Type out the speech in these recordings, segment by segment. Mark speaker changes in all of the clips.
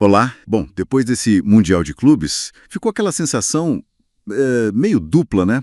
Speaker 1: Olá. Bom, depois desse Mundial de Clubes, ficou aquela sensação meio dupla, né?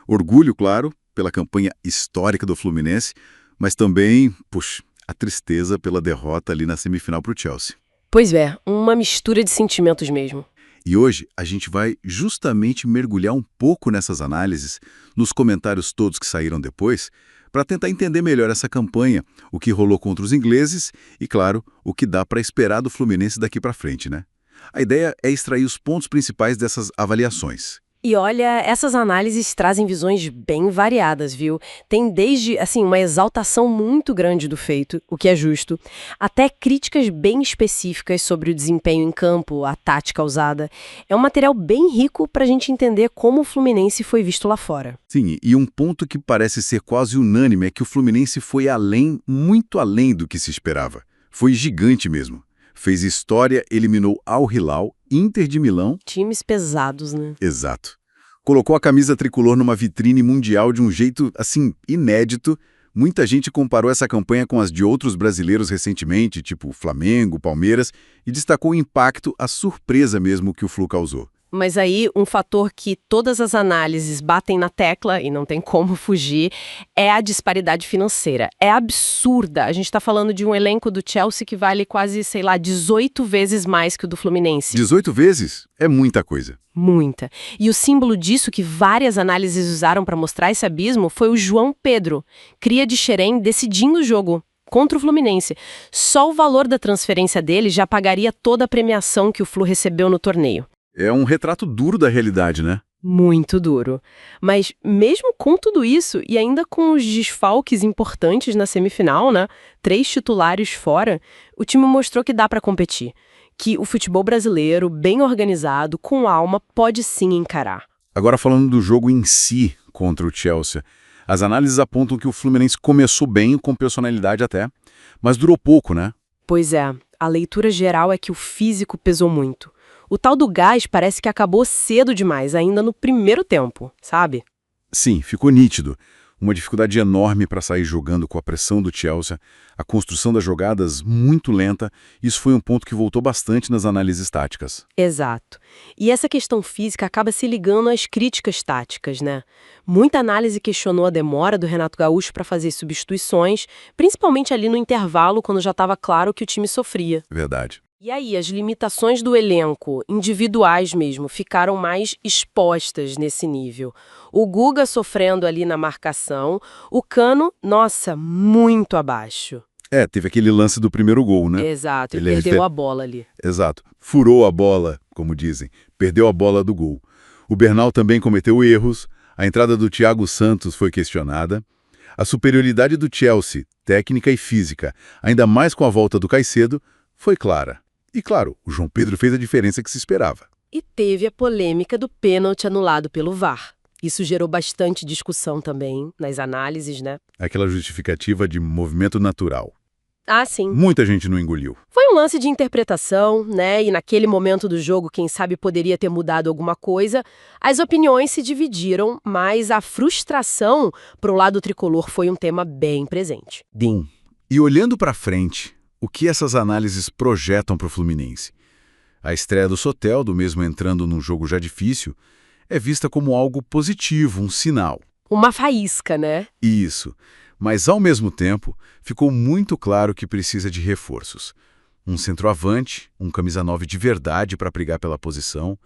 Speaker 1: Orgulho, claro, pela campanha histórica do Fluminense, mas também, puxa, a tristeza pela derrota ali na semifinal para o Chelsea.
Speaker 2: Pois é, uma mistura de sentimentos mesmo.
Speaker 1: E hoje a gente vai justamente mergulhar um pouco nessas análises, nos comentários todos que saíram depois, para tentar entender melhor essa campanha, o que rolou contra os ingleses e, claro, o que dá para esperar do Fluminense daqui para frente, né? A ideia é extrair os pontos principais dessas avaliações.
Speaker 2: E olha, essas análises trazem visões bem variadas, viu? Tem desde, assim, uma exaltação muito grande do feito, o que é justo, até críticas bem específicas sobre o desempenho em campo, a tática usada. É um material bem rico para a gente entender como o Fluminense foi visto lá fora.
Speaker 1: Sim, e um ponto que parece ser quase unânime é que o Fluminense foi além, muito além do que se esperava. Foi gigante mesmo. Fez história, eliminou Al Hilal, Inter de Milão.
Speaker 2: Times pesados, né?
Speaker 1: Exato. Colocou a camisa tricolor numa vitrine mundial de um jeito, assim, inédito. Muita gente comparou essa campanha com as de outros brasileiros recentemente, tipo Flamengo, Palmeiras, e destacou o impacto, a surpresa mesmo que o Flu causou.
Speaker 2: Mas aí, um fator que todas as análises batem na tecla, e não tem como fugir, é a disparidade financeira. É absurda. A gente está falando de um elenco do Chelsea que vale quase, sei lá, 18 vezes mais que o do Fluminense.
Speaker 1: 18 vezes? É muita coisa.
Speaker 2: Muita. E o símbolo disso que várias análises usaram para mostrar esse abismo foi o João Pedro, cria de Xerém, decidindo o jogo contra o Fluminense. Só o valor da transferência dele já pagaria toda a premiação que o Flu recebeu no torneio.
Speaker 1: É um retrato duro da realidade, né?
Speaker 2: Muito duro. Mas mesmo com tudo isso, e ainda com os desfalques importantes na semifinal, né? 3 titulares fora, o time mostrou que dá para competir. Que o futebol brasileiro, bem organizado, com alma, pode sim encarar.
Speaker 1: Agora falando do jogo em si contra o Chelsea, as análises apontam que o Fluminense começou bem, com personalidade até, mas durou pouco, né?
Speaker 2: Pois é, a leitura geral é que o físico pesou muito. O tal do gás parece que acabou cedo demais, ainda no primeiro tempo, sabe?
Speaker 1: Sim, ficou nítido. Uma dificuldade enorme para sair jogando com a pressão do Chelsea, a construção das jogadas muito lenta, isso foi um ponto que voltou bastante nas análises táticas.
Speaker 2: Exato. E essa questão física acaba se ligando às críticas táticas, né? Muita análise questionou a demora do Renato Gaúcho para fazer substituições, principalmente ali no intervalo, quando já estava claro que o time sofria.
Speaker 1: Verdade.
Speaker 2: E aí, as limitações do elenco, individuais mesmo, ficaram mais expostas nesse nível. O Guga sofrendo ali na marcação, o Cano, nossa, muito abaixo.
Speaker 1: Teve aquele lance do primeiro gol, né?
Speaker 2: Exato, ele perdeu a bola ali.
Speaker 1: Exato. Furou a bola, como dizem. Perdeu a bola do gol. O Bernal também cometeu erros. A entrada do Thiago Santos foi questionada. A superioridade do Chelsea, técnica e física, ainda mais com a volta do Caicedo, foi clara. E claro, o João Pedro fez a diferença que se esperava.
Speaker 2: E teve a polêmica do pênalti anulado pelo VAR. Isso gerou bastante discussão também nas análises, né?
Speaker 1: Aquela justificativa de movimento natural.
Speaker 2: Ah, sim.
Speaker 1: Muita gente não engoliu.
Speaker 2: Foi um lance de interpretação, né? E naquele momento do jogo, quem sabe poderia ter mudado alguma coisa. As opiniões se dividiram, mas a frustração pro lado tricolor foi um tema bem presente.
Speaker 1: Bom, e olhando para frente, o que essas análises projetam para o Fluminense? A estreia do Soteldo, mesmo entrando num jogo já difícil, é vista como algo positivo, um sinal.
Speaker 2: Uma faísca, né?
Speaker 1: Isso. Mas, ao mesmo tempo, ficou muito claro que precisa de reforços. Um centroavante, um camisa 9 de verdade para brigar pela posição,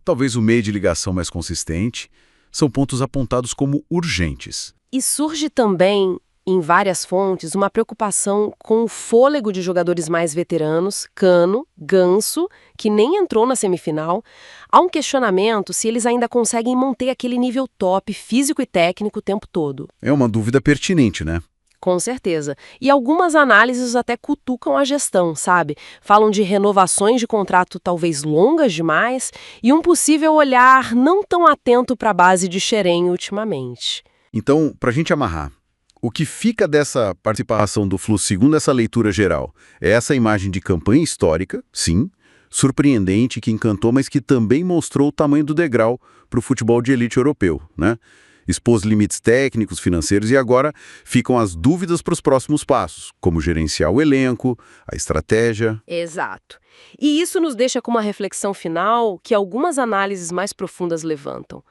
Speaker 1: talvez um meio de ligação mais consistente, são pontos apontados como urgentes.
Speaker 2: E surge também, em várias fontes, uma preocupação com o fôlego de jogadores mais veteranos, Cano, Ganso, que nem entrou na semifinal. Há um questionamento se eles ainda conseguem manter aquele nível top físico e técnico o tempo todo.
Speaker 1: É uma dúvida pertinente, né?
Speaker 2: Com certeza. E algumas análises até cutucam a gestão, sabe? Falam de renovações de contrato talvez longas demais e um possível olhar não tão atento para a base de Xerém ultimamente.
Speaker 1: Então, para a gente amarrar, o que fica dessa participação do Flu, segundo essa leitura geral, é essa imagem de campanha histórica, sim, surpreendente, que encantou, mas que também mostrou o tamanho do degrau para o futebol de elite europeu, né? expôs limites técnicos, financeiros e agora ficam as dúvidas para os próximos passos, como gerenciar o elenco, a estratégia.
Speaker 2: Exato. E isso nos deixa com uma reflexão final que algumas análises mais profundas levantam.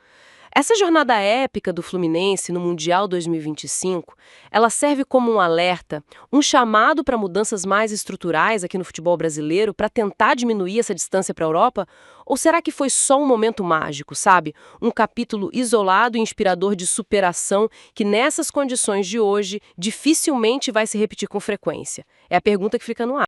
Speaker 2: Essa jornada épica do Fluminense no Mundial 2025, ela serve como um alerta, um chamado para mudanças mais estruturais aqui no futebol brasileiro para tentar diminuir essa distância para a Europa? Ou será que foi só um momento mágico, sabe? Um capítulo isolado e inspirador de superação que nessas condições de hoje dificilmente vai se repetir com frequência? É a pergunta que fica no ar.